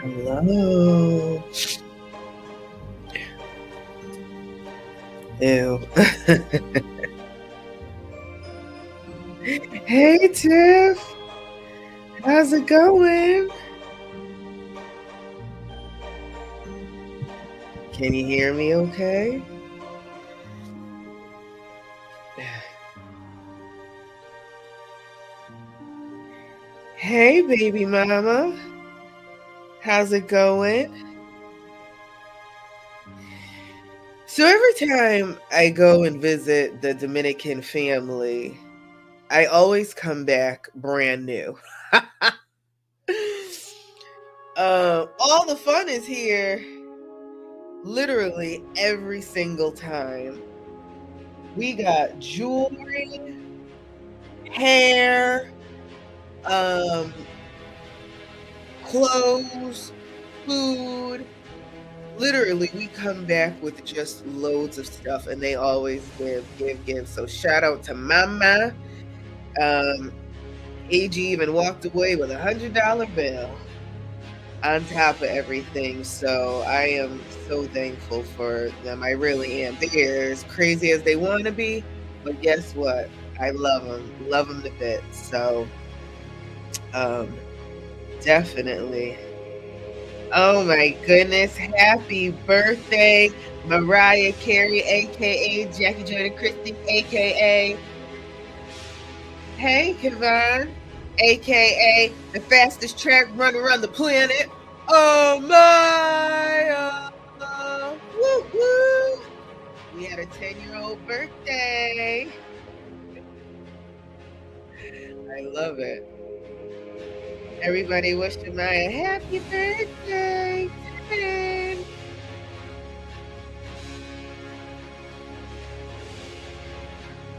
Hello. Ew. Hey, Tiff. How's it going? Can you hear me okay? Hey, baby mama. How's it going? So every time I go and visit the Dominican family, I always come back brand new. All the fun is here literally every single time. We got jewelry, hair, um, clothes, food. Literally, we come back with just loads of stuff, and they always give. So shout out to Mama. Um, AG even walked away with $100 bill on top of everything. So I am so thankful for them. I really am. They're as crazy as they want to be, but guess what? I love them to bits. So, um, definitely. Oh my goodness. Happy birthday, Mariah Carey, aka Jackie Jordan Christie, aka Hey Kevon, aka the fastest track runner on the planet. Oh my woo woo. We had a 10-year-old birthday. I love it. Everybody wish Maya happy birthday. 10.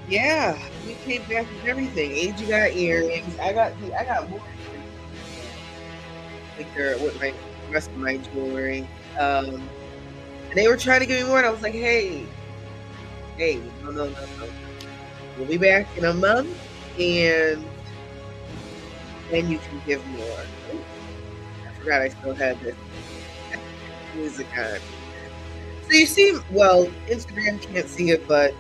Yeah, we came back with everything. AG got earrings. I got more with her with my rest of my jewelry. And they were trying to give me more, and I was like, hey, no. We'll be back in a month, and then you can give more. Ooh, I forgot I still had this music on. So you see, well, Instagram can't see it, but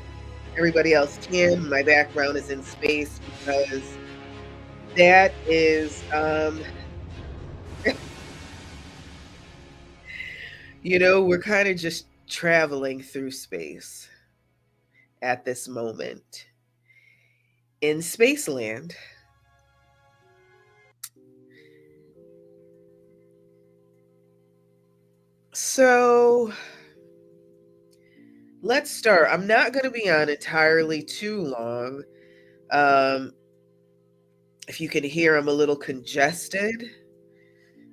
everybody else can. My background is in space because that is, we're kind of just traveling through space at this moment in Spaceland. So let's start. I'm not going to be on entirely too long. Um, if you can hear, I'm a little congested.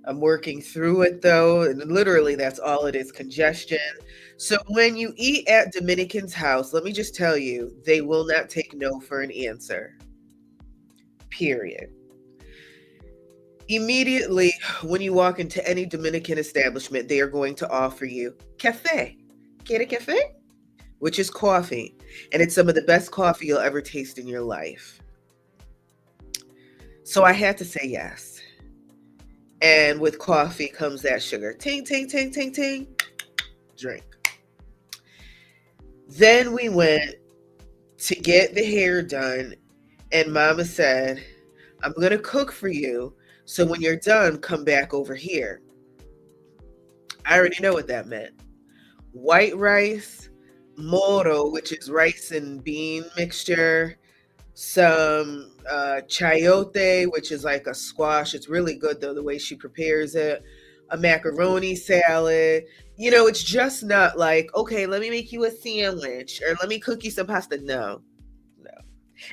I'm working through it though, and literally that's all it is, congestion. So when you eat at Dominican's house, let me just tell you, they will not take no for an answer. Period. Immediately when you walk into any Dominican establishment, they are going to offer you cafe. Quiere cafe? Which is coffee. And it's some of the best coffee you'll ever taste in your life. So I had to say yes. And with coffee comes that sugar. Ting, ting, ting, ting, ting. Drink. Then we went to get the hair done, and Mama said, I'm going to cook for you. So when you're done, come back over here. I already know what that meant. White rice, moro, which is rice and bean mixture, some chayote, which is like a squash. It's really good though, the way she prepares it. A macaroni salad. It's just not like, okay, let me make you a sandwich or let me cook you some pasta. No, no.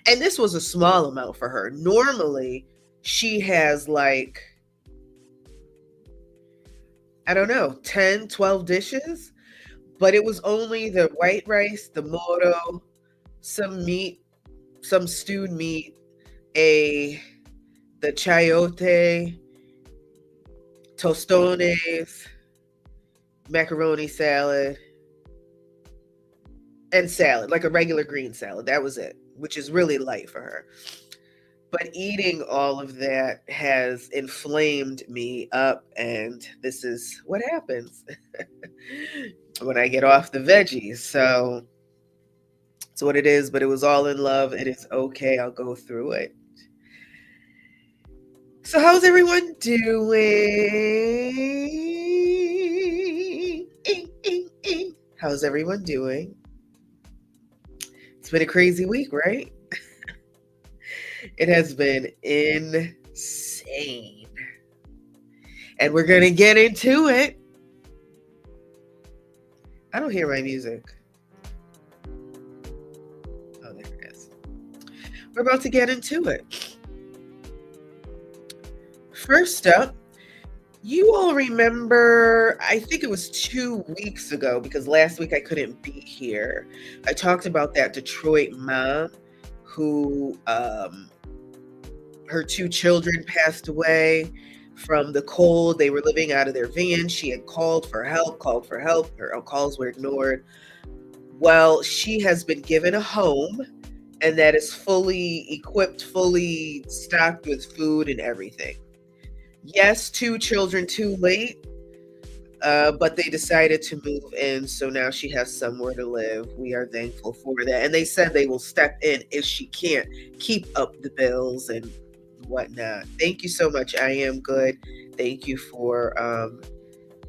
And this was a small amount for her. Normally, she has like, I don't know, 10, 12 dishes, but it was only the white rice, the moro, some meat, some stewed meat, a the chayote, tostones, macaroni salad, and salad, like a regular green salad. That was it, which is really light for her. But eating all of that has inflamed me up, and this is what happens when I get off the veggies. So it's what it is, but it was all in love. It is okay. I'll go through it. So, how's everyone doing? How's everyone doing? It's been a crazy week, right? It has been insane. And we're going to get into it. I don't hear my music. Oh, there it is. We're about to get into it. First up, you all remember, I think it was 2 weeks ago, because last week I couldn't be here. I talked about that Detroit mom who her 2 children passed away from the cold. They were living out of their van. She had called for help. Her calls were ignored. Well, she has been given a home, and that is fully equipped, fully stocked with food and everything. Yes, 2 children too late, but they decided to move in, so now she has somewhere to live. We are thankful for that. And they said they will step in if she can't keep up the bills and whatnot. Thank you so much. I am good. Thank you for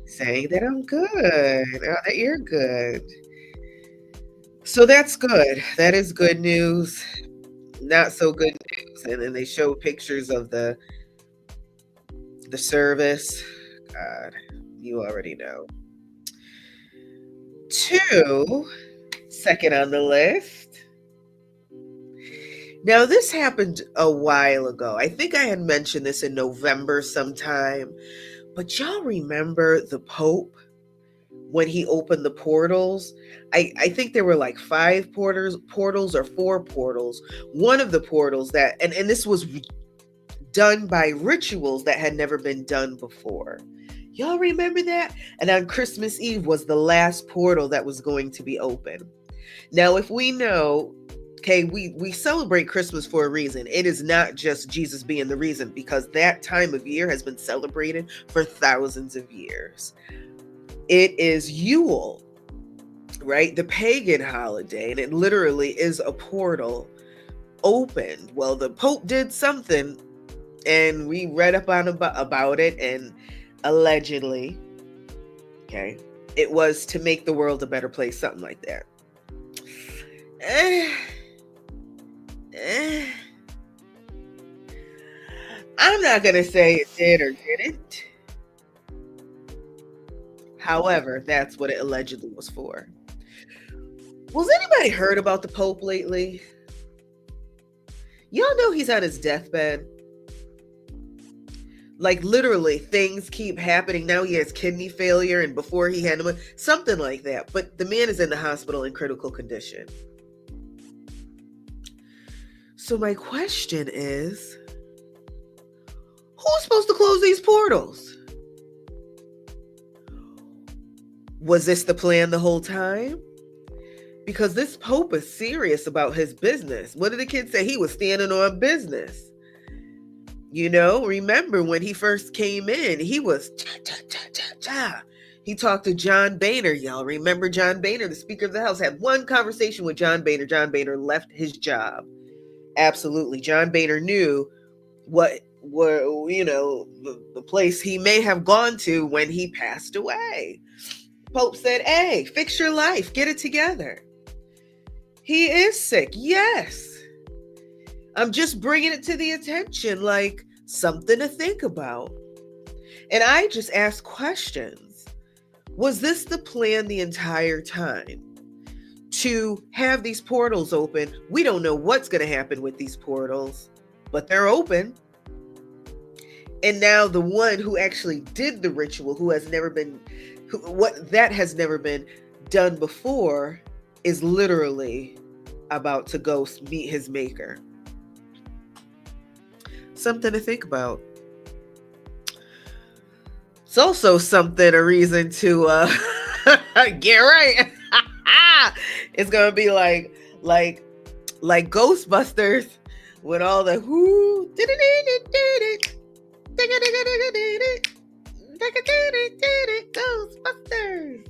saying that I'm good, that you're good. So that's good. That is good news. Not so good news. And then they show pictures of the service. God, you already know. 2, second on the list. Now, this happened a while ago. I think I had mentioned this in November sometime. But y'all remember the Pope when he opened the portals? I think there were like 5 portals or 4 portals. One of the portals that, and this was done by rituals that had never been done before. Y'all remember that? And on Christmas Eve was the last portal that was going to be open. Now, if we know, okay, we celebrate Christmas for a reason. It is not just Jesus being the reason, because that time of year has been celebrated for thousands of years. It is Yule, right? The pagan holiday, and it literally is a portal opened. Well, the Pope did something, and we read up on about it, and allegedly, okay, it was to make the world a better place, something like that. I'm not going to say it did or didn't. However, that's what it allegedly was for. Was anybody heard about the Pope lately? Y'all know he's on his deathbed. Like, literally, things keep happening. Now he has kidney failure, and before he had something like that. But the man is in the hospital in critical condition. So my question is, who's supposed to close these portals? Was this the plan the whole time? Because this Pope is serious about his business. What did the kids say? He was standing on business. You know, remember when he first came in, he was cha-cha-cha-cha-cha. He talked to John Boehner, y'all. Remember John Boehner, the Speaker of the House, had one conversation with John Boehner. John Boehner left his job. Absolutely. John Boehner knew what were, you know, the place he may have gone to when he passed away. Pope said, hey, fix your life. Get it together. He is sick. Yes. I'm just bringing it to the attention, like something to think about. And I just ask questions. Was this the plan the entire time? To have these portals open? We don't know what's going to happen with these portals, but they're open. And now the one who actually did the ritual, that has never been done before, is literally about to go meet his maker. Something to think about. It's also a reason to get right. It's gonna be like Ghostbusters, with all the whoo, Ghostbusters.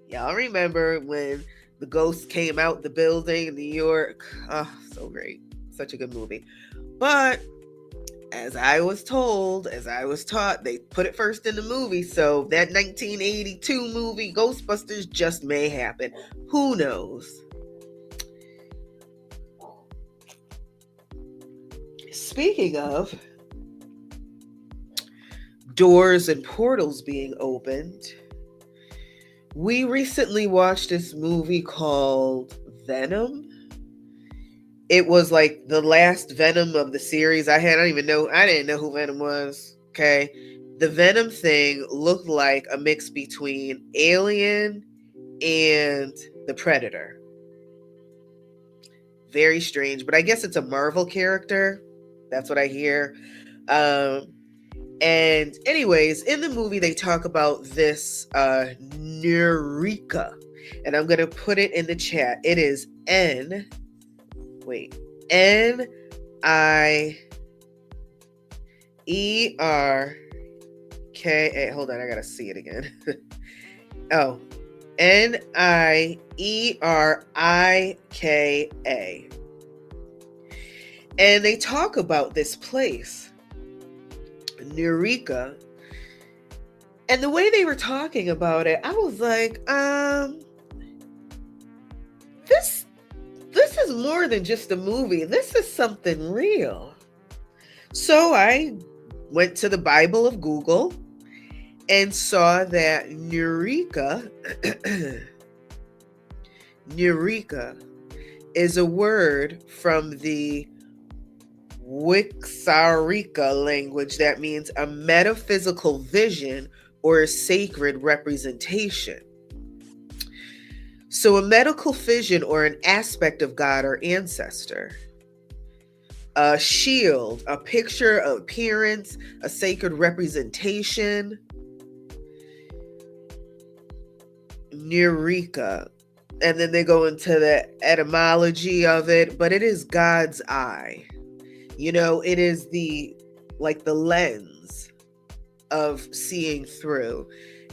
Y'all remember when the ghosts came out the building in New York? Oh, so great. Such a good movie. But as I was told, as I was taught, they put it first in the movie. So that 1982 movie, Ghostbusters, just may happen. Who knows? Speaking of doors and portals being opened, we recently watched this movie called Venom. It was like the last Venom of the series. I didn't know who Venom was. Okay. The Venom thing looked like a mix between Alien and the Predator. Very strange, but I guess it's a Marvel character. That's what I hear. And anyways, in the movie, they talk about this Neureka. And I'm going to put it in the chat. It is N-I-E-R-K-A. Hold on, I got to see it again. Oh, Neurika. And they talk about this place, Neureka. And the way they were talking about it, I was like, this is more than just a movie. This is something real. So I went to the Bible of Google and saw that Neureka is a word from the Wixárika language that means a metaphysical vision or a sacred representation. So a medical vision or an aspect of God or ancestor. A shield, a picture, of appearance, a sacred representation. Neureka. And then they go into the etymology of it, but it is God's eye. You know, it is the lens of seeing through.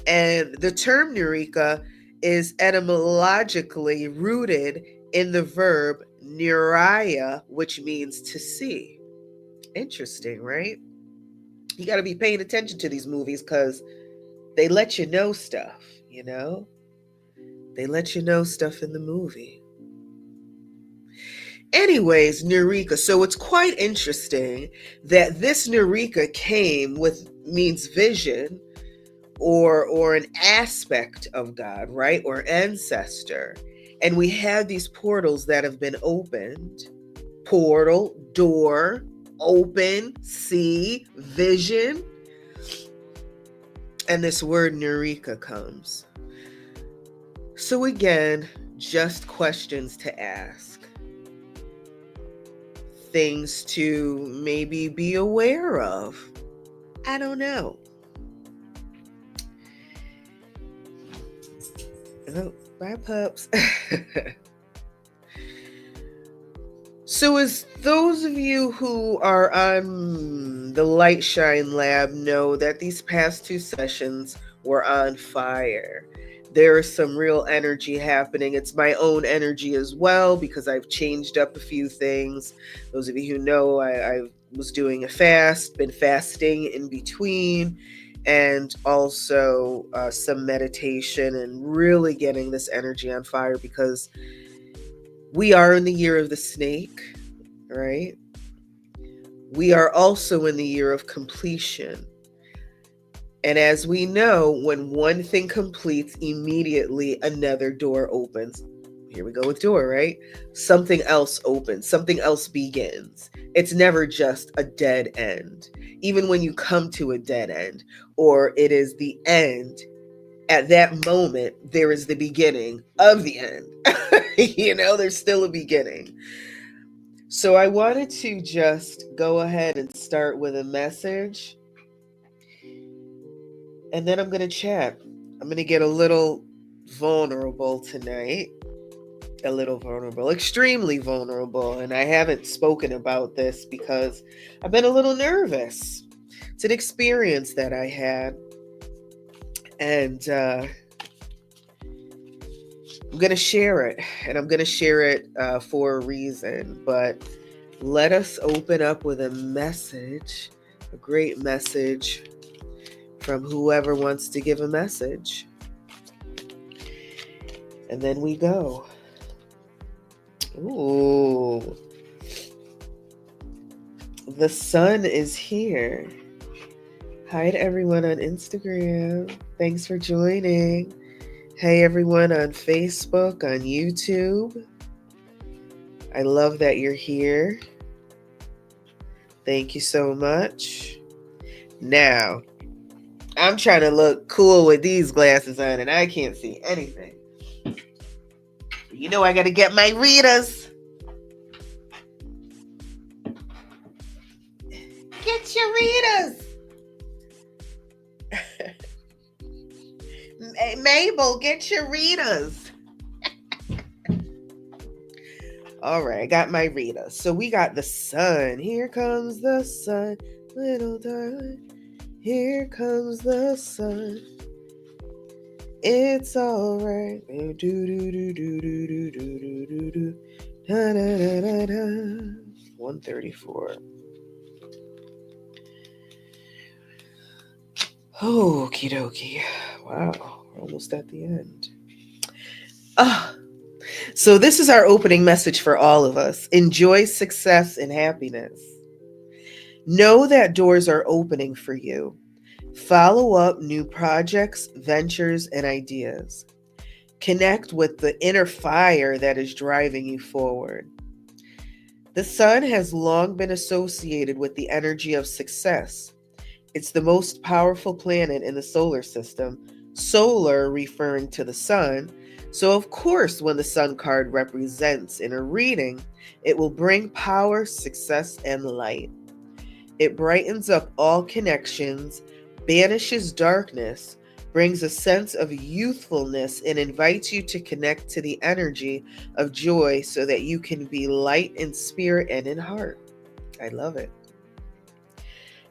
And the term Neureka is etymologically rooted in the verb neuraya, which means to see. Interesting, right? You got to be paying attention to these movies because they let you know stuff, you know? They let you know stuff in the movie. Anyways, Neureka. So it's quite interesting that this Neureka means vision or an aspect of God, right? Or ancestor. And we have these portals that have been opened. Portal, door, open, see, vision. And this word Neureka comes. So again, just questions to ask. Things to maybe be aware of. I don't know. Oh, bye, pups. So as those of you who are on the Light Shine Lab know that these past 2 sessions were on fire. There is some real energy happening. It's my own energy as well because I've changed up a few things. Those of you who know, I was doing a fast, been fasting in between, and also some meditation and really getting this energy on fire because we are in the year of the snake, right? We are also in the year of completion. And as we know, when one thing completes, immediately another door opens. Here we go with door, right? Something else opens, something else begins. It's never just a dead end. Even when you come to a dead end, or it is the end, at that moment, there is the beginning of the end. You know, there's still a beginning. So I wanted to just go ahead and start with a message. And then I'm going to chat. I'm going to get a little vulnerable tonight. a little vulnerable, extremely vulnerable. And I haven't spoken about this because I've been a little nervous. It's an experience that I had. And I'm going to share it. And I'm going to share it for a reason. But let us open up with a message, a great message from whoever wants to give a message. And then we go. Ooh. The sun is here. Hi to everyone on Instagram. Thanks for joining. Hey everyone on Facebook, on YouTube. I love that you're here. Thank you so much. Now, I'm trying to look cool with these glasses on and I can't see anything. You know I got to get my readers. Get your readers. Mabel, get your readers. All right, I got my readers. So we got the sun. Here comes the sun, little darling. Here comes the sun. It's all right. Do do do do do do do do do. Da da da da da. 134. Okie dokie. Wow, we're almost at the end. So this is our opening message for all of us. Enjoy success and happiness. Know that doors are opening for you. Follow up new projects, ventures, and ideas. Connect with the inner fire that is driving you forward. The sun has long been associated with the energy of success. It's the most powerful planet in the solar system, solar referring to the sun. So of course, when the sun card represents in a reading, it will bring power, success, and light. It brightens up all connections, banishes darkness, brings a sense of youthfulness, and invites you to connect to the energy of joy so that you can be light in spirit and in heart. I love it.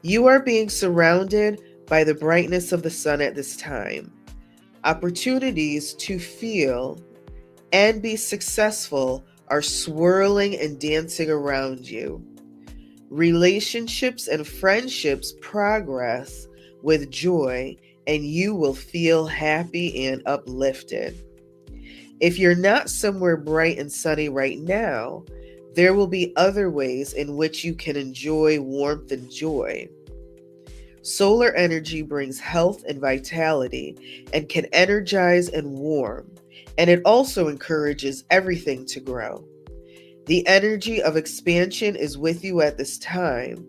You are being surrounded by the brightness of the sun at this time. Opportunities to feel and be successful are swirling and dancing around you. Relationships and friendships progress with joy, and you will feel happy and uplifted. If you're not somewhere bright and sunny right now, there will be other ways in which you can enjoy warmth and joy. Solar energy brings health and vitality and can energize and warm, and it also encourages everything to grow. The energy of expansion is with you at this time,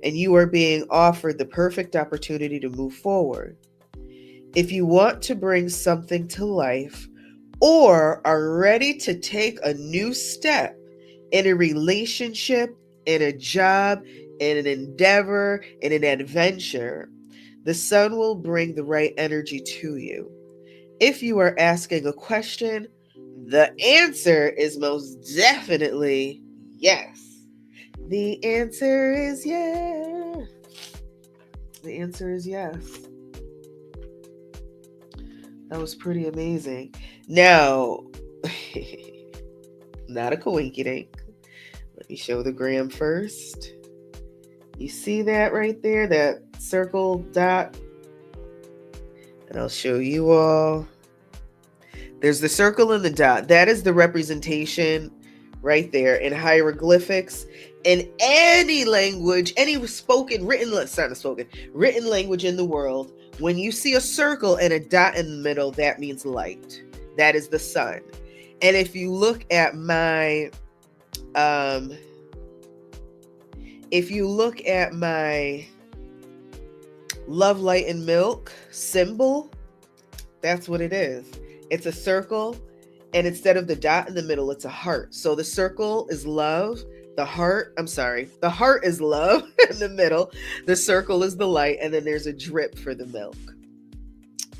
and you are being offered the perfect opportunity to move forward. If you want to bring something to life or are ready to take a new step in a relationship, in a job, in an endeavor, in an adventure, the sun will bring the right energy to you. If you are asking a question, the answer is most definitely yes. The answer is yes. The answer is yes. That was pretty amazing. Now, not a coinkydink. Let me show the gram first. You see that right there, that circle dot? And I'll show you all. There's the circle and the dot. That is the representation right there in hieroglyphics. In any language, any spoken, written language in the world, when you see a circle and a dot in the middle, that means light. That is the sun. And if you look at my Love, Light, and Milk symbol, that's what it is. It's a circle, and instead of the dot in the middle, it's a heart. So the circle is love, the heart is love in the middle, the circle is the light, and then there's a drip for the milk.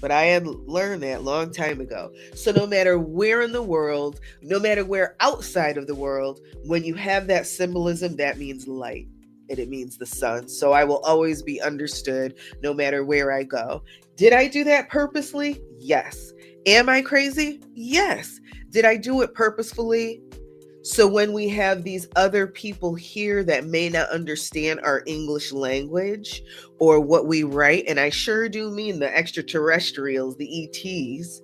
But I had learned that a long time ago. So no matter where in the world, no matter where outside of the world, when you have that symbolism, that means light and it means the sun. So I will always be understood no matter where I go. Did I do that purposely? Yes. Am I crazy? Yes. Did I do it purposefully? So when we have these other people here that may not understand our English language or what we write, and I sure do mean the extraterrestrials, the ETs,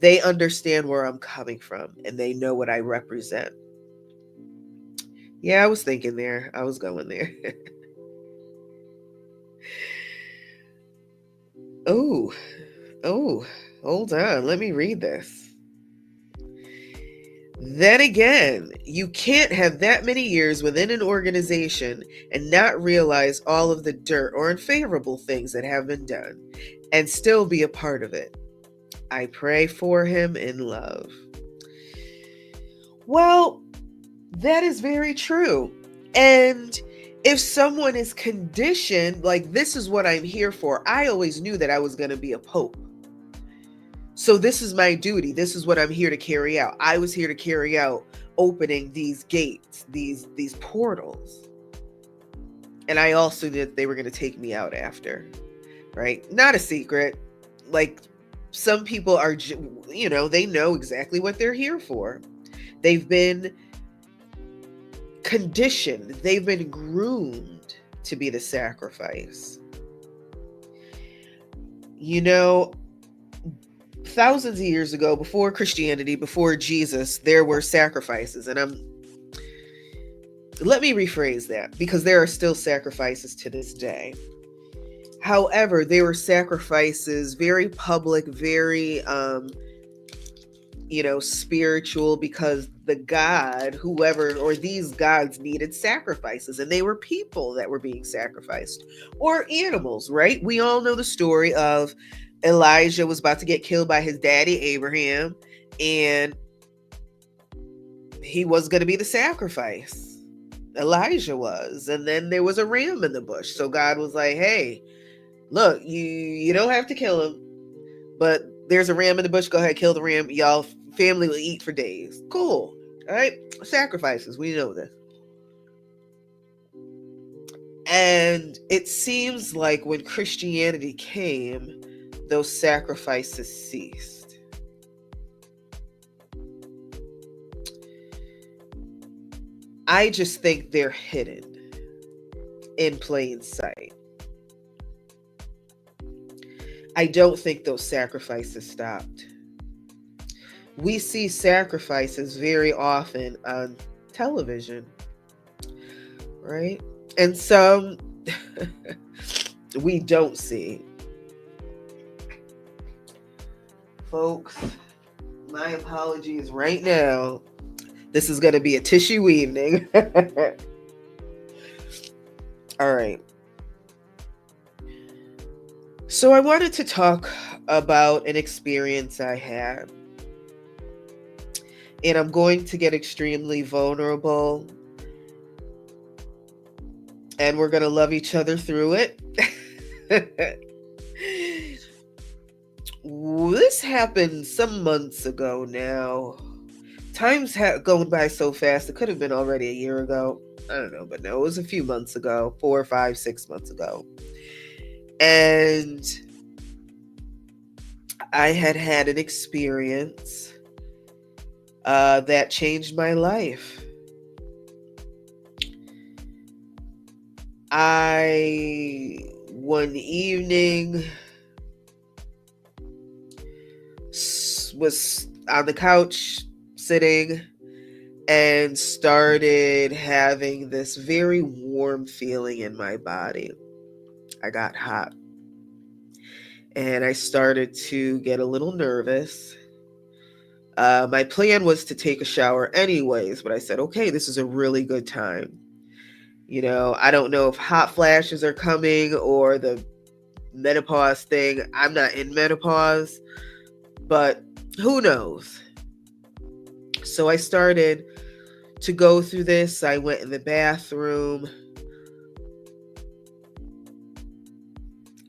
they understand where I'm coming from and they know what I represent. Yeah, I was thinking there. I was going there. Oh, hold on. Let me read this. Then again, you can't have that many years within an organization and not realize all of the dirt or unfavorable things that have been done and still be a part of it. I pray for him in love. Well, that is very true. And if someone is conditioned, like, this is what I'm here for, I always knew that I was going to be a pope. So this is my duty. This is what I'm here to carry out. I was here to carry out opening these gates, these portals. And I also knew that they were going to take me out after, right? Not a secret. Like, some people are, they know exactly what they're here for. They've been conditioned. They've been groomed to be the sacrifice. Thousands of years ago, before Christianity, before Jesus, there were sacrifices. And let me rephrase that, because there are still sacrifices to this day. However, they were sacrifices, very public, very, spiritual, because the god, whoever, or these gods needed sacrifices, and they were people that were being sacrificed, or animals, right? We all know the story of Elijah was about to get killed by his daddy, Abraham, and he was going to be the sacrifice. Elijah was. And then there was a ram in the bush. So God was like, hey, look, you don't have to kill him, but there's a ram in the bush. Go ahead, kill the ram. Y'all family will eat for days. Cool. All right. Sacrifices. We know this. And it seems like when Christianity came, those sacrifices ceased. I just think they're hidden in plain sight. I don't think those sacrifices stopped. We see sacrifices very often on television, right? And some we don't see. Folks, my apologies right now. This is going to be a tissue evening. All right. So I wanted to talk about an experience I had. And I'm going to get extremely vulnerable. And we're going to love each other through it. This happened some months ago now. Time's going by so fast. It could have been already a year ago. I don't know, but no, it was a few months ago, 4, 5, 6 months ago. And I had an experience that changed my life. One evening, was on the couch sitting and started having this very warm feeling in my body. I got hot and I started to get a little nervous. My plan was to take a shower anyways, but I said, okay, this is a really good time. I don't know if hot flashes are coming or the menopause thing. I'm not in menopause, but who knows? So I started to go through this. I went in the bathroom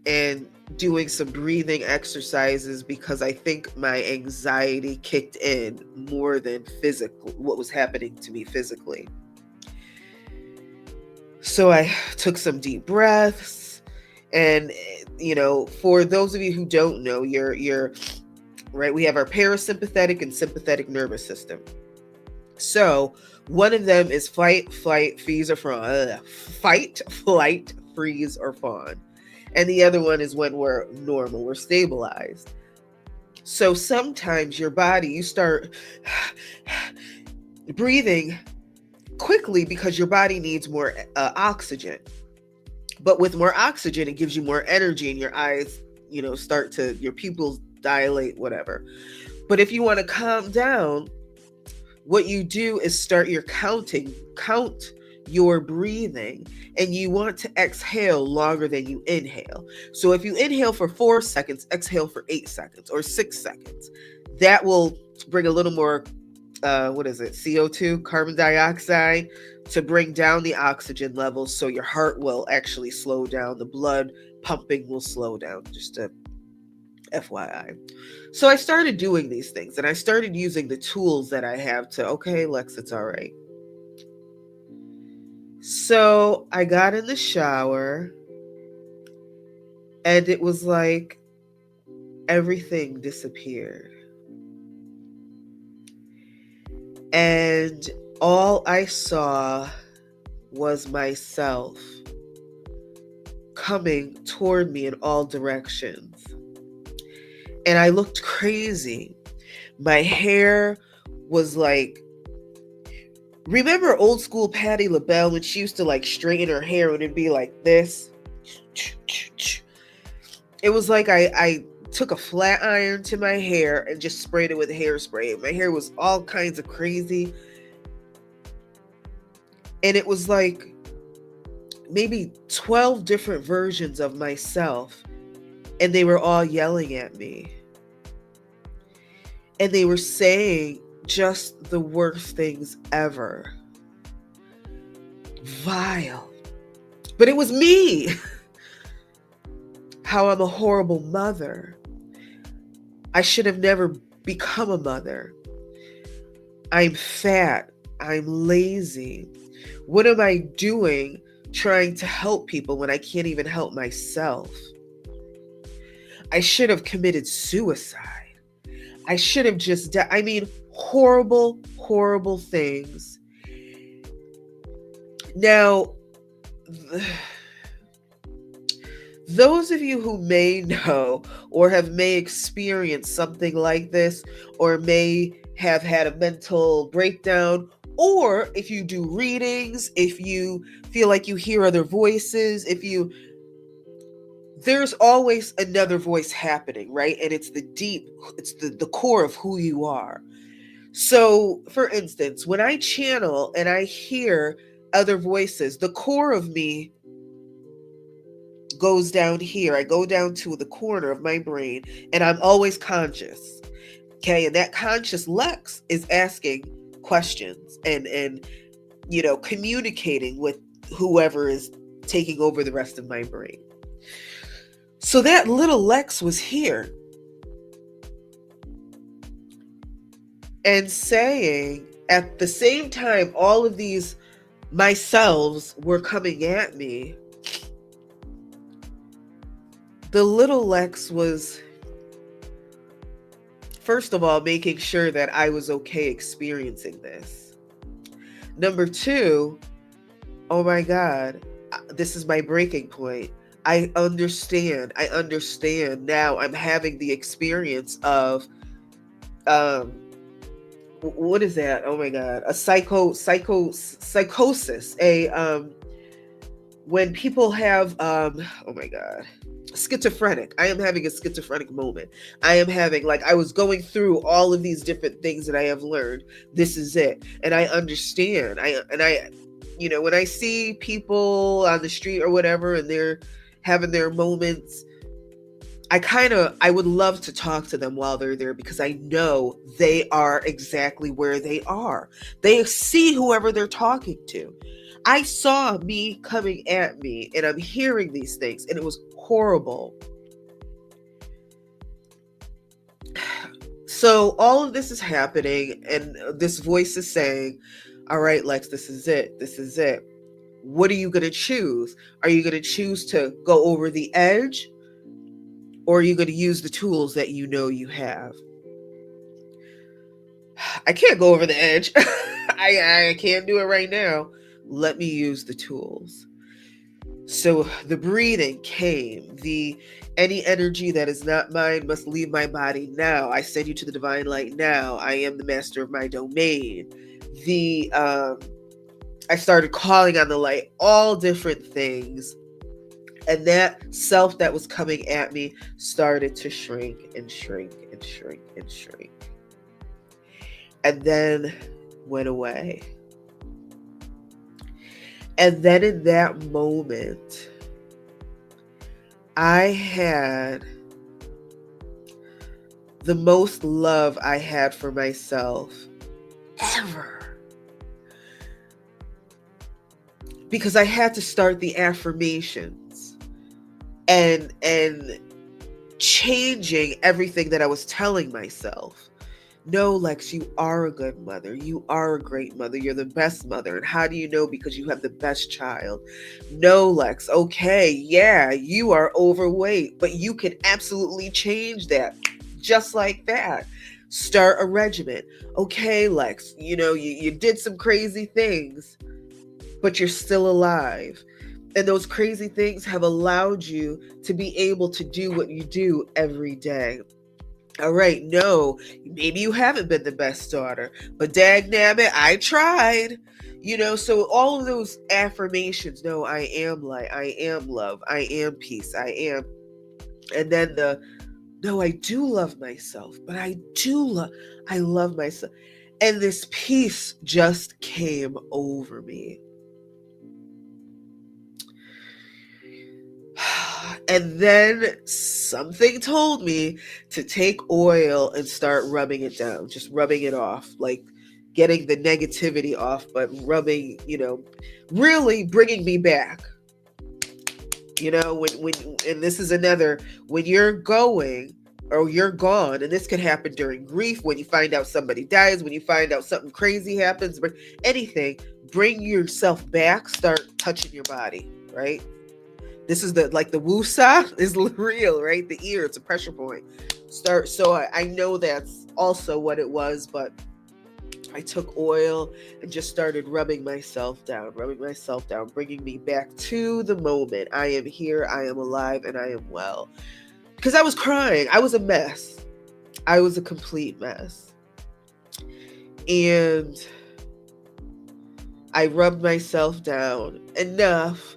and doing some breathing exercises because I think my anxiety kicked in more than physical, what was happening to me physically. So I took some deep breaths, and for those of you who don't know, you're right, we have our parasympathetic and sympathetic nervous system. So one of them is fight, flight, freeze, or fawn. Fight, flight, freeze, or fawn. And the other one is when we're normal, we're stabilized. So sometimes your body, you start breathing quickly because your body needs more oxygen. But with more oxygen, it gives you more energy, and your eyes, start to, your pupils dilate, whatever. But if you want to calm down, what you do is start your count your breathing, and you want to exhale longer than you inhale. So if you inhale for 4 seconds, exhale for 8 seconds or 6 seconds. That will bring a little more CO2, carbon dioxide, to bring down the oxygen levels, so your heart will actually slow down, the blood pumping will slow down, just a FYI. So I started doing these things, and I started using the tools that I have to, okay, Lex, it's all right. So I got in the shower, and it was like everything disappeared. And all I saw was myself coming toward me in all directions. And I looked crazy. My hair was like, remember old school Patti LaBelle when she used to like straighten her hair and it'd be like this? It was like I took a flat iron to my hair and just sprayed it with hairspray. My hair was all kinds of crazy. And it was like maybe 12 different versions of myself. And they were all yelling at me. And they were saying just the worst things ever. Vile. But it was me. How I'm a horrible mother. I should have never become a mother. I'm fat. I'm lazy. What am I doing trying to help people when I can't even help myself? I should have committed suicide. I should have just died. I mean, horrible, horrible things. Now, those of you who may know or may experienced something like this, or may have had a mental breakdown, or if you do readings, if you feel like you hear other voices, there's always another voice happening, right? And it's the core of who you are. So, for instance, when I channel and I hear other voices, the core of me goes down here. I go down to the corner of my brain, and I'm always conscious. Okay, and that conscious Lex is asking questions and communicating with whoever is taking over the rest of my brain. So that little Lex was here and saying, at the same time all of these myselves were coming at me, the little Lex was, first of all, making sure that I was okay experiencing this. Number two, oh my God, this is my breaking point. I understand now. I'm having the experience of, what is that? Oh my God, a psychosis. When people have, oh my God, schizophrenic. I am having a schizophrenic moment. I am having, like, I was going through all of these different things that I have learned. This is it. And I understand. When I see people on the street or whatever, and they're having their moments, I would love to talk to them while they're there, because I know they are exactly where they are. They see whoever they're talking to. I saw me coming at me, and I'm hearing these things, and it was horrible. So all of this is happening, and this voice is saying, all right, Lex, this is it. This is it. What are you going to choose? Are you going to choose to go over the edge, or are you going to use the tools that you know you have? I can't go over the edge. I can't do it right now. Let me use the tools. So the breathing came. The any energy that is not mine must leave my body now. I send you to the divine light now. I am the master of my domain. The I started calling on the light, all different things. And that self that was coming at me started to shrink and shrink and shrink and shrink. And then went away. And then in that moment, I had the most love I had for myself ever. Because I had to start the affirmations and changing everything that I was telling myself. No, Lex, you are a good mother. You are a great mother. You're the best mother. And how do you know? Because you have the best child. No, Lex, okay, yeah, you are overweight, but you can absolutely change that just like that. Start a regimen. Okay, Lex, you did some crazy things, but you're still alive. And those crazy things have allowed you to be able to do what you do every day. All right, no, maybe you haven't been the best daughter, but dagnabbit, I tried. So all of those affirmations, no, I am light, I am love, I am peace, I am. And then no, I do love myself, but I love myself. And this peace just came over me. And then something told me to take oil and start rubbing it down, just rubbing it off, like getting the negativity off, but rubbing, really bringing me back. When and this is another, when you're going or you're gone, and this could happen during grief, when you find out somebody dies, when you find out something crazy happens, but anything, bring yourself back, start touching your body, right? This is the woosah is real, right? The ear, it's a pressure point. So I know that's also what it was, but I took oil and just started rubbing myself down, bringing me back to the moment. I am here, I am alive, and I am well. Because I was crying. I was a mess. I was a complete mess. And I rubbed myself down enough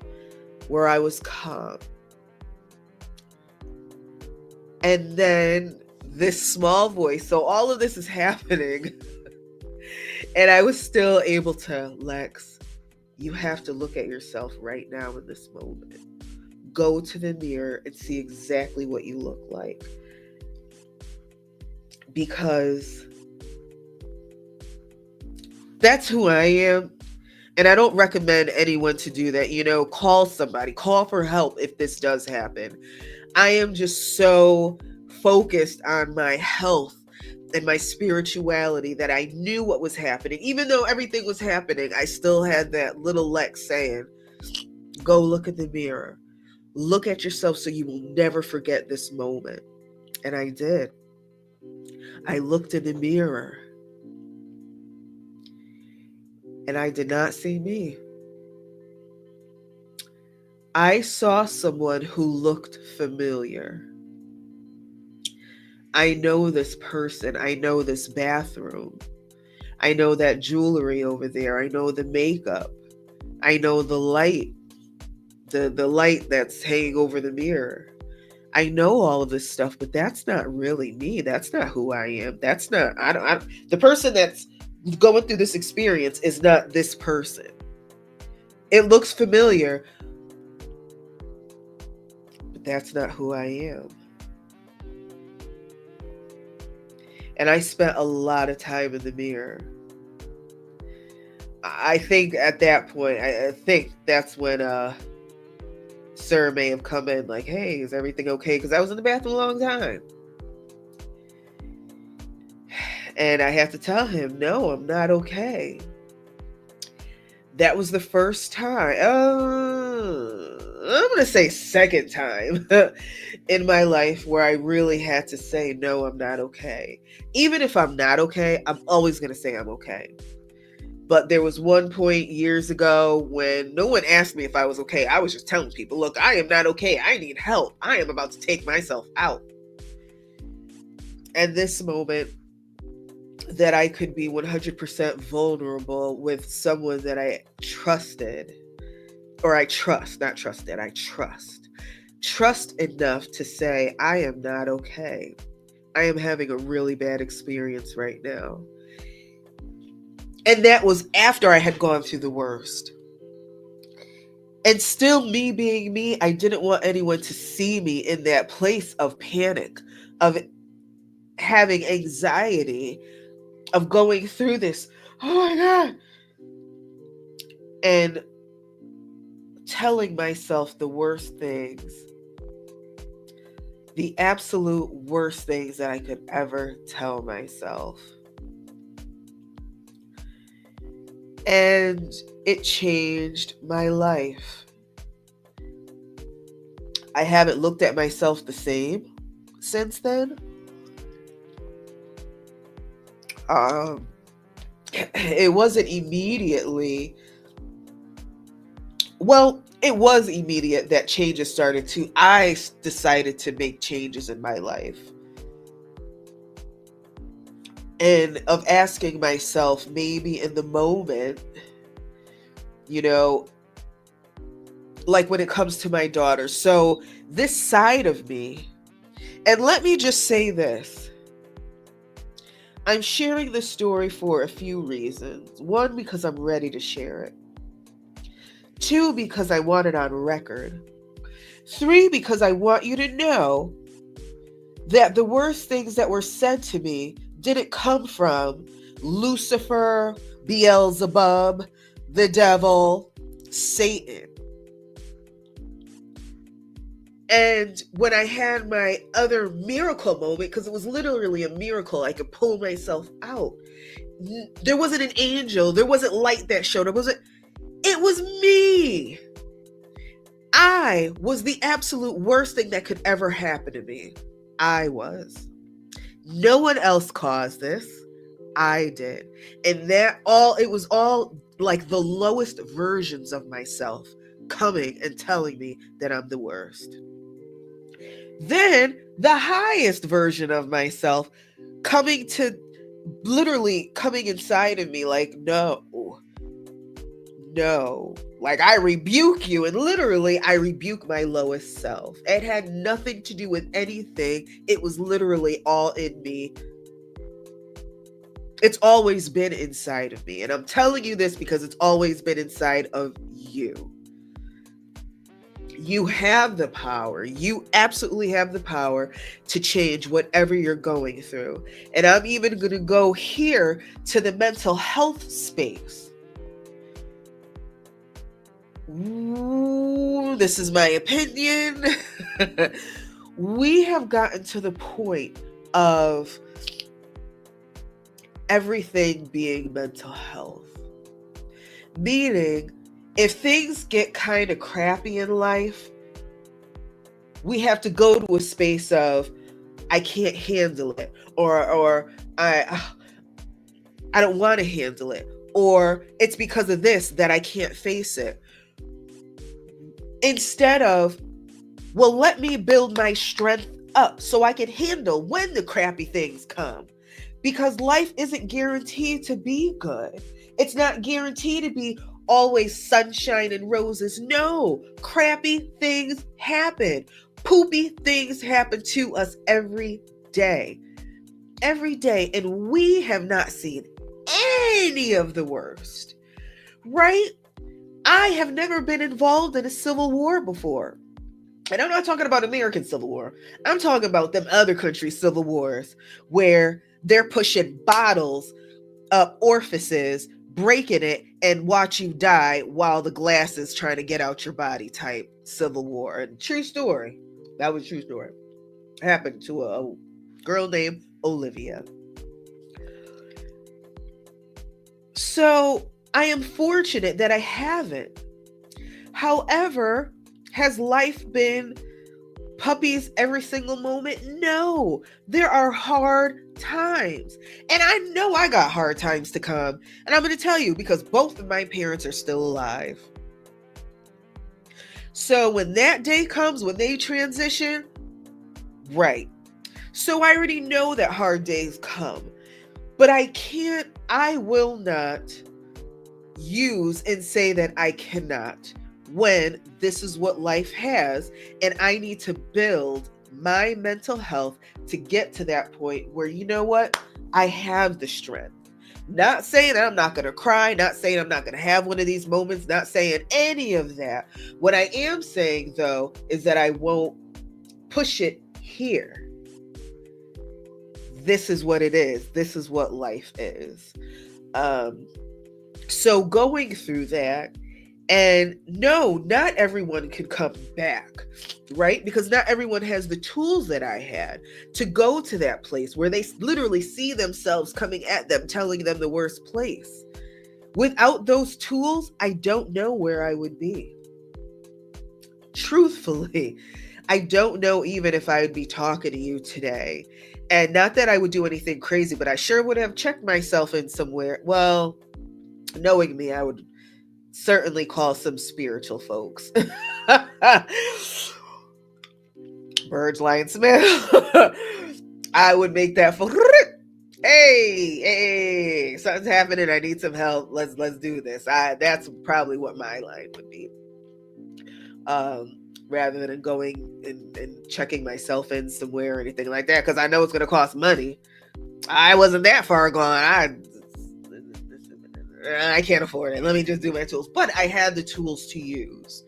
where I was calm. And then this small voice, so all of this is happening, and I was still able to, Lex, you have to look at yourself right now in this moment. Go to the mirror and see exactly what you look like. Because that's who I am. And I don't recommend anyone to do that. Call somebody, call for help if this does happen. I am just so focused on my health and my spirituality that I knew what was happening. Even though everything was happening, I still had that little Lex saying, go look in the mirror. Look at yourself so you will never forget this moment. And I did. I looked in the mirror. And I did not see me. I saw someone who looked familiar. I know this person. I know this bathroom. I know that jewelry over there. I know the makeup. I know the light. The light that's hanging over the mirror. I know all of this stuff, but that's not really me. That's not who I am. That's not, the person that's going through this experience is not this person. It looks familiar, but that's not who I am. And I spent a lot of time in the mirror. I think at that point, I think that's when Sir may have come in like, hey, is everything okay? Because I was in the bathroom a long time. And I have to tell him, no, I'm not okay. That was the first time. I'm going to say second time in my life where I really had to say, no, I'm not okay. Even if I'm not okay, I'm always going to say I'm okay. But there was one point years ago when no one asked me if I was okay. I was just telling people, look, I am not okay. I need help. I am about to take myself out. And this moment that I could be 100% vulnerable with someone that I trusted, or I trust, not trusted, I trust enough to say, I am not okay. I am having a really bad experience right now. And that was after I had gone through the worst. And still, me being me, I didn't want anyone to see me in that place of panic, of having anxiety, of going through this. Oh my God. And telling myself the worst things, the absolute worst things that I could ever tell myself. And it changed my life. I haven't looked at myself the same since then. It wasn't immediately. Well, it was immediate that changes started to. I decided to make changes in my life. And of asking myself, maybe in the moment, you know, like when it comes to my daughter. So, this side of me, and let me just say this. I'm sharing this story for a few reasons. One, because I'm ready to share it. Two, because I want it on record. Three, because I want you to know that the worst things that were said to me didn't come from Lucifer, Beelzebub, the devil, Satan. And when I had my other miracle moment, because it was literally a miracle, I could pull myself out. There wasn't an angel. There wasn't light that showed up. It was me. I was the absolute worst thing that could ever happen to me. I was. No one else caused this. I did. And it was all like the lowest versions of myself coming and telling me that I'm the worst. Then the highest version of myself coming inside of me like, no, like I rebuke you. And literally I rebuke my lowest self. It had nothing to do with anything. It was literally all in me. It's always been inside of me. And I'm telling you this because it's always been inside of you. You have the power. You absolutely have the power to change whatever you're going through. And I'm even going to go here to the mental health space. Ooh, this is my opinion. We have gotten to the point of everything being mental health. Meaning, if things get kind of crappy in life, we have to go to a space of, I can't handle it, or I don't want to handle it, or it's because of this that I can't face it. Instead of, well, let me build my strength up so I can handle when the crappy things come. Because life isn't guaranteed to be good. It's not guaranteed to be always sunshine and roses. No, crappy things happen. Poopy things happen to us every day. Every day. And we have not seen any of the worst. Right? I have never been involved in a civil war before. And I'm not talking about American Civil War. I'm talking about them other countries' civil wars where they're pushing bottles up orifices, breaking it, and watch you die while the glass is trying to get out your body type civil war. And true story. That was a true story. It happened to a girl named Olivia. So I am fortunate that I haven't. However, has life been puppies every single moment? No, there are hard times. And I know I got hard times to come. And I'm going to tell you because both of my parents are still alive. So when that day comes, when they transition, right. So I already know that hard days come. But I will not use and say that I cannot when this is what life has. And I need to build my mental health to get to that point where, you know what, I have the strength. Not saying that I'm not going to cry, not saying I'm not going to have one of these moments, not saying any of that. What I am saying, though, is that I won't push it here. This is what it is. This is what life is. So going through that, and no, not everyone can come back, right? Because not everyone has the tools that I had to go to that place where they literally see themselves coming at them, telling them the worst place. Without those tools, I don't know where I would be. Truthfully, I don't know even if I would be talking to you today. And not that I would do anything crazy, but I sure would have checked myself in somewhere. Well, knowing me, I would certainly call some spiritual folks. Birds, Lion, Smith. I would make that for hey, something's happening. I need some help. Let's do this. That's probably what my line would be. Rather than going and checking myself in somewhere or anything like that, because I know it's going to cost money. I wasn't that far gone. I can't afford it. Let me just do my tools. But I had the tools to use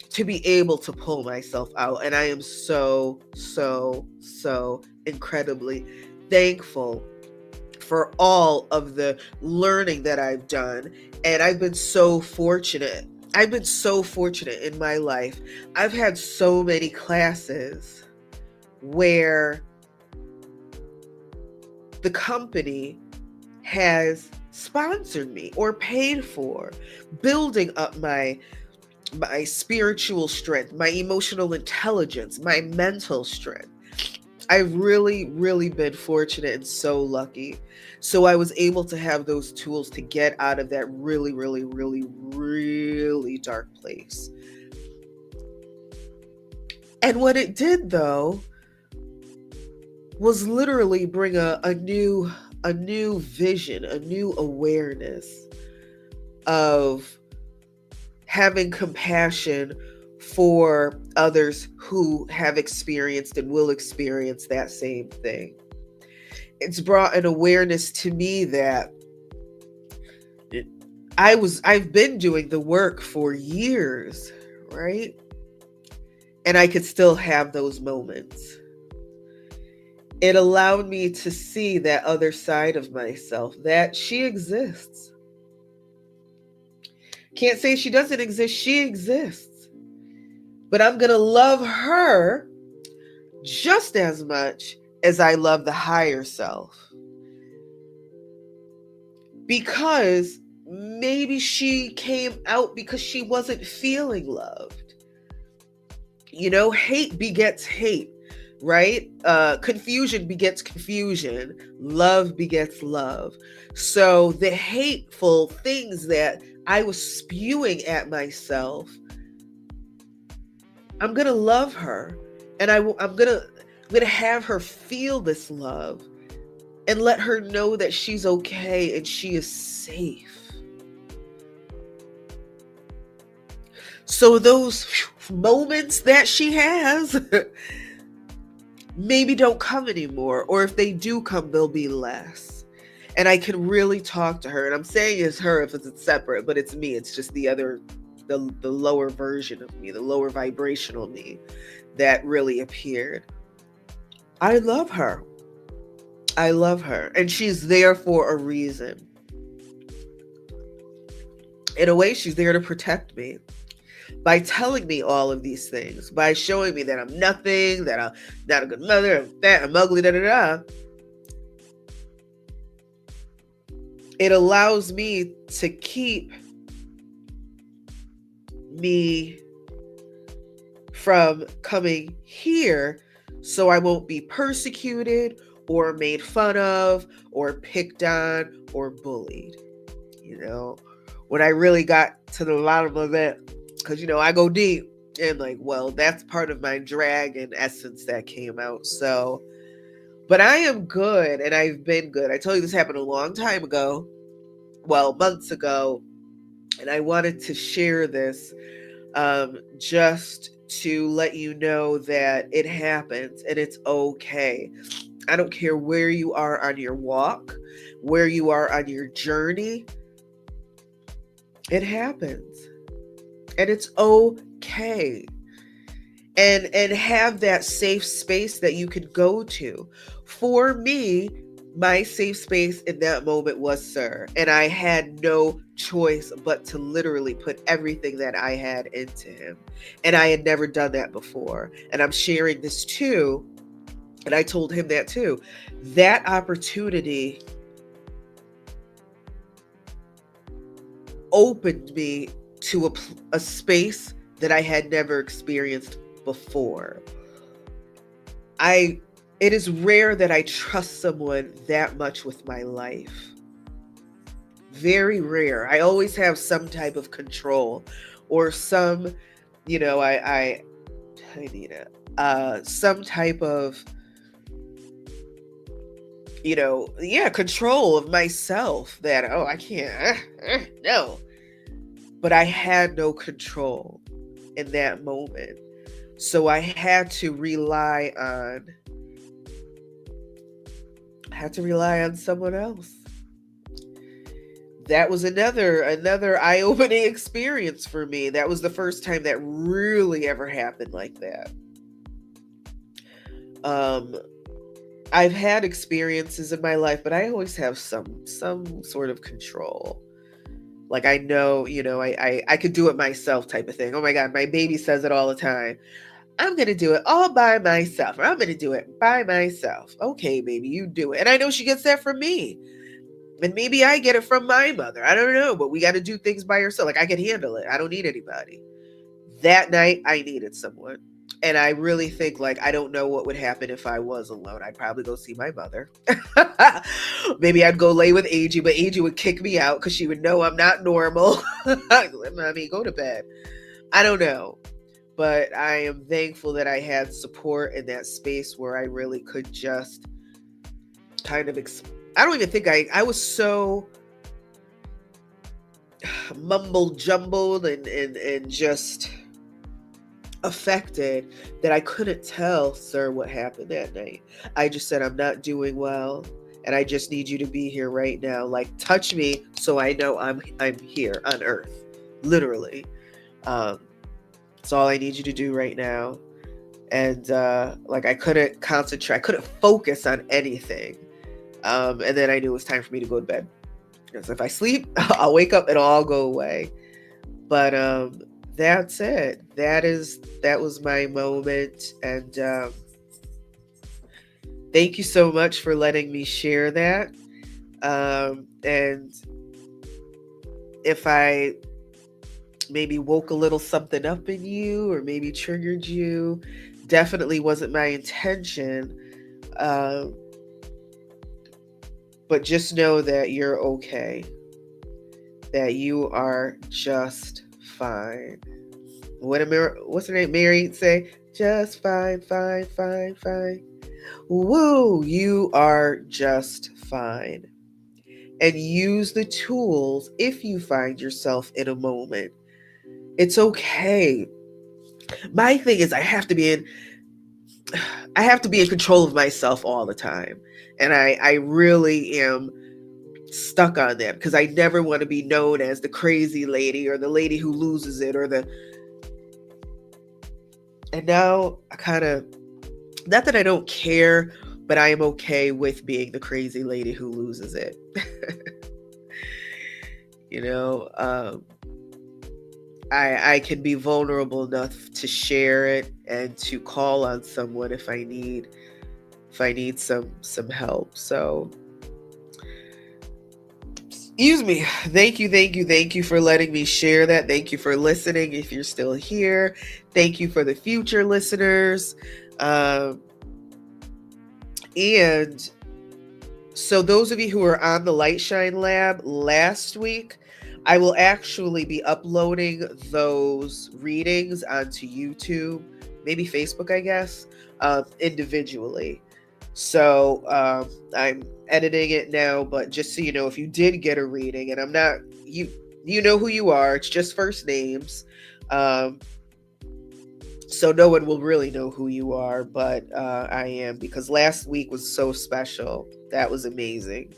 to be able to pull myself out. And I am so, so, so incredibly thankful for all of the learning that I've done. And I've been so fortunate. I've been so fortunate in my life. I've had so many classes where the company has sponsored me or paid for, building up my spiritual strength, my emotional intelligence, my mental strength. I've really, really been fortunate and so lucky. So I was able to have those tools to get out of that really, really, really, really dark place. And what it did, though, was literally bring a new vision, a new awareness of having compassion for others who have experienced and will experience that same thing. It's brought an awareness to me that I've been doing the work for years, right? And I could still have those moments. It allowed me to see that other side of myself, that she exists. Can't say she doesn't exist, she exists. But I'm going to love her just as much as I love the higher self. Because maybe she came out because she wasn't feeling loved. You know, hate begets hate, right? Confusion begets confusion. Love begets love. So the hateful things that I was spewing at myself, I'm going to love her. And I'm going to have her feel this love and let her know that she's okay and she is safe. So those moments that she has maybe don't come anymore, or if they do come, they'll be less. And I can really talk to her. And I'm saying it's her if it's separate, but it's me. It's just the lower version of me, the lower vibrational me that really appeared. I love her. I love her. And she's there for a reason. In a way, she's there to protect me. By telling me all of these things, by showing me that I'm nothing, that I'm not a good mother, I'm fat, I'm ugly, da da da. it allows me to keep me from coming here so I won't be persecuted or made fun of or picked on or bullied. You know, when I really got to the bottom of it, because, I go deep and like, well, that's part of my dragon essence that came out. So, but I am good and I've been good. I told you this happened a long time ago, well, months ago, and I wanted to share this just to let you know that it happens and it's okay. I don't care where you are on your walk, where you are on your journey. It happens. And it's okay. And have that safe space that you could go to. For me, my safe space in that moment was Sir. And I had no choice but to literally put everything that I had into him. And I had never done that before. And I'm sharing this too. And I told him that too. That opportunity opened me to a space that I had never experienced before. It is rare that I trust someone that much with my life. Very rare. I always have some type of control or some, I need some type of, control of myself that, I can't, no. But I had no control in that moment. So I had to rely on someone else. That was another eye-opening experience for me. That was the first time that really ever happened like that. I've had experiences in my life, but I always have some sort of control. Like I know, I could do it myself type of thing. Oh my God, my baby says it all the time. I'm going to do it all by myself, or I'm going to do it by myself. Okay, baby, you do it. And I know she gets that from me. And maybe I get it from my mother. I don't know, but we got to do things by yourself. Like I can handle it. I don't need anybody. That night, I needed someone. And I really think, like, I don't know what would happen if I was alone. I'd probably go see my mother. Maybe I'd go lay with Angie, but Angie would kick me out because she would know I'm not normal. Mommy, go to bed. I don't know. But I am thankful that I had support in that space where I really could just kind of, I don't even think I was so mumble jumbled and just affected that I couldn't tell Sir what happened that night. I just said, I'm not doing well and I just need you to be here right now. Like touch me so I know I'm here on earth. Literally. It's all I need you to do right now. And like I couldn't concentrate, I couldn't focus on anything. And then I knew it was time for me to go to bed. Because if I sleep, I'll wake up and it'll all go away. But that's it. That was my moment. And thank you so much for letting me share that. And if I maybe woke a little something up in you or maybe triggered you, definitely wasn't my intention. But just know that you're okay. That you are just fine. What's her name? Mary say, just fine, fine, fine, fine. Woo, you are just fine. And use the tools if you find yourself in a moment. It's okay. My thing is I have to be in control of myself all the time. And I really am stuck on that because I never want to be known as the crazy lady or the lady who loses it and now I kind of, not that I don't care, but I am okay with being the crazy lady who loses it. I can be vulnerable enough to share it and to call on someone if I need some help. So Excuse me. Thank you for letting me share that. Thank you for listening. If you're still here, thank you for the future listeners. Um, and so, those of you who are on the Lightshine Lab last week, I will actually be uploading those readings onto YouTube, maybe Facebook, I guess, individually. So I'm editing it now, but just so you know, if you did get a reading, and I'm not you know who you are. It's just first names, so no one will really know who you are, but I am, because last week was so special. That was amazing.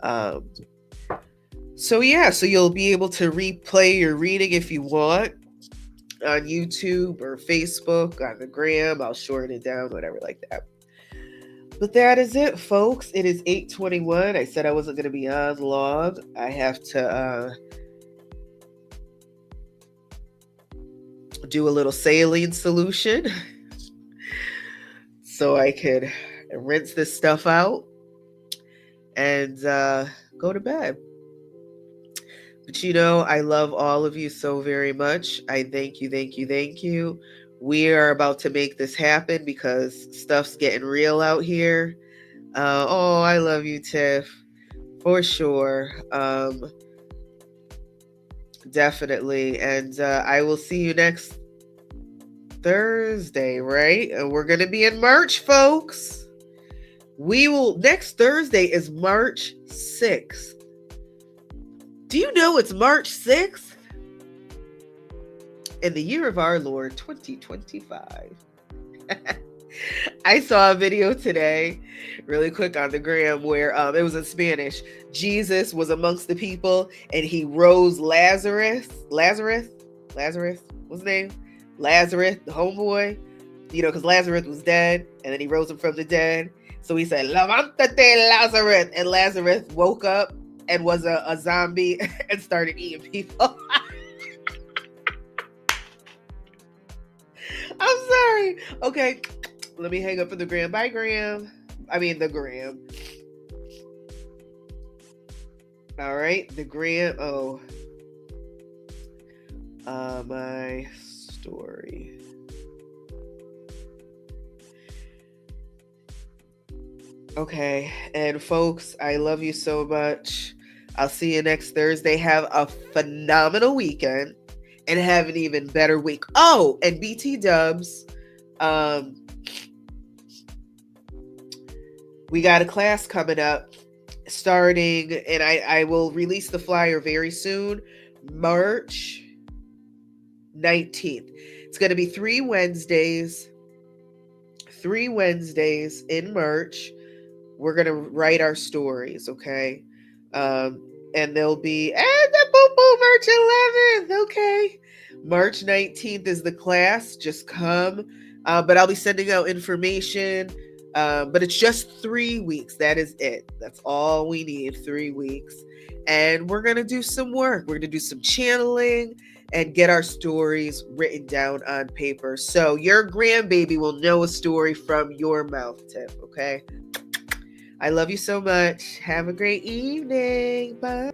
Um, so yeah, so you'll be able to replay your reading if you want on YouTube or Facebook, on the gram. I'll shorten it down, whatever like that. But that is it, folks. It is 8:21. I said I wasn't going to be on long. I have to do a little saline solution so I could rinse this stuff out and go to bed. But you know, I love all of you so very much. I thank you. We are about to make this happen because stuff's getting real out here. Oh, I love you, Tiff, for sure. Definitely. And I will see you next Thursday, right? And we're going to be in March, folks. Next Thursday is March 6th. Do you know it's March 6th? In the year of our Lord, 2025. I saw a video today, really quick on the gram, where it was in Spanish. Jesus was amongst the people, and he rose Lazarus. What's his name? Lazarus, the homeboy. You know, because Lazarus was dead, and then he rose him from the dead. So he said, "Levántate, Lazarus," and Lazarus woke up and was a zombie and started eating people. I'm sorry. Okay, let me hang up for the gram. Bye, Gram. I mean, the gram. All right, the gram. Oh, my story. Okay, and folks, I love you so much. I'll see you next Thursday. Have a phenomenal weekend and have an even better week. Oh, and BT Dubs, we got a class coming up starting, and I will release the flyer very soon, March 19th. It's going to be 3 Wednesdays in March. We're going to write our stories, okay? And they'll be at the March 11th, okay? March 19th is the class. Just come. But I'll be sending out information. But it's just 3 weeks. That is it. That's all we need, 3 weeks. And we're going to do some work. We're going to do some channeling and get our stories written down on paper. So your grandbaby will know a story from your mouth, Tiff, okay? I love you so much. Have a great evening. Bye.